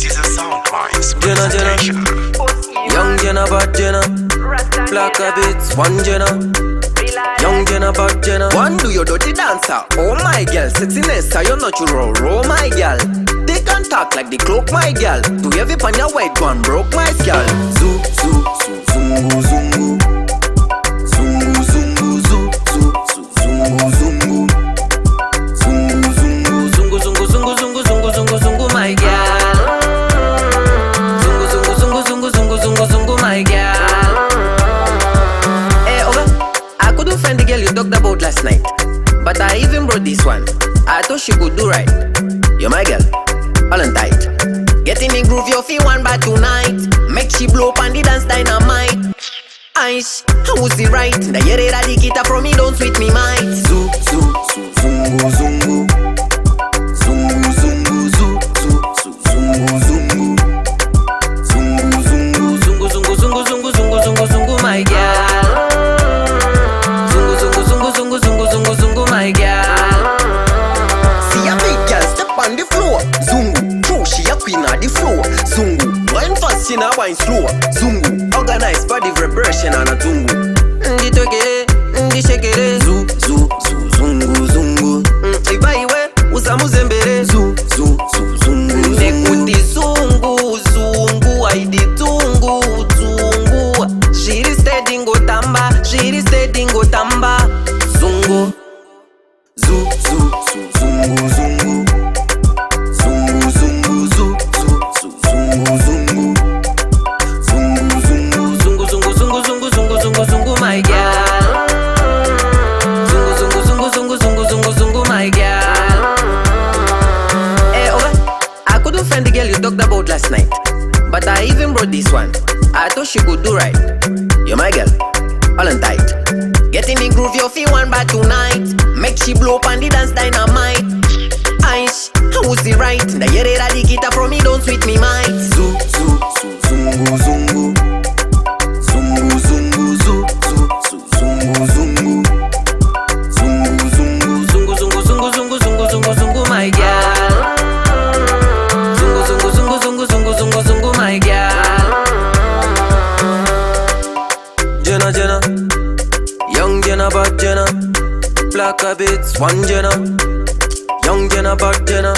This is a Soundminds Jenna, presentation. Young Jenna, bad Jenna. Black habits, one Jenna. Young Jenna, bad Jenna. One do your dirty dancer. Oh my girl, sexiness, you're natural. Oh my girl. They can talk like the cloak, my girl. Do you ever pan your white one broke my skull? Zoo, zoo, zoo, zungu, zungu. Zungu, zungu, zoo, zoo, zoo, zungu, zungu. Zungu, zungu, zungu, zungu, zungu, zungu, zungu, zungu, zungu, my girl. Zungu, zungu, zungu, zungu, zungu, zungu, zungu, my girl. Hey, over. I couldn't find the girl you talked about last night, but I even brought this one. I thought she could do right. You're my girl, all on tight. Get in the groove, you feel one by tonight. Make she blow up on the dance dynamite. Ice, how was it right? The year that the guitar from me don't sweet me might. Zoo, zoo, zoo, zungu, zungu. Zungu, zungu, zoo, zoo, zoo, zungu, zungu. Zungu, zungu, zungu, zungu, zungu, zungu, zungu, zungu, zungu, my girl. Zungu, zungu, zungu, zungu, zungu, zungu, zungu, my girl. See a big girl step on the floor. Zungu, true, she a queen of the floor. Zungu, wine fast, she na wine slow. Zungu, organized body vibration and a zungu. Ndi toke, ndi shekere. Zu, zu, zu, zungu, zungu. Iba iwe, usamu zembere. Zu, zu, zu, zungu, zungu. Nekuti zungu, zungu, aidi zungu, zungu. Shiri steady ngo tamba, shiri steady ngo tamba. Zungu. Zu, zu, zu, zungu, zungu. Zungu, zungu, zu, zu, zu, zungu, zungu. Zungu, zungu, zungu, zungu, zungu, zungu, zungu, zungu, zungu, my girl. Zungu, zungu, zungu, zungu, zungu, zungu, zungu, my girl. Hey, over. I couldn't find the girl you talked about last night, but I even brought this one. I thought she could do right. You're my girl, all on tight. Get in the groove, you feel one by tonight. Make she blow up on the dance dynamite. Ice, how was it right? The year that the guitar from me don't sweet me might. Zoo, zoo, zoo, zungu, zungu. Zungu, zungu, zoo, zoo, zoo, zungu, zungu. Zungu, zungu, zungu, zungu, zungu, zungu, zungu, zungu, zungu, my girl. Zungu, zungu, zungu, zungu, zungu, zungu, zungu, my girl. Jenna, Jenna. Young Jenna, bad Jenna. Black habits, one Jenna. Young Jenna, bad Jenna.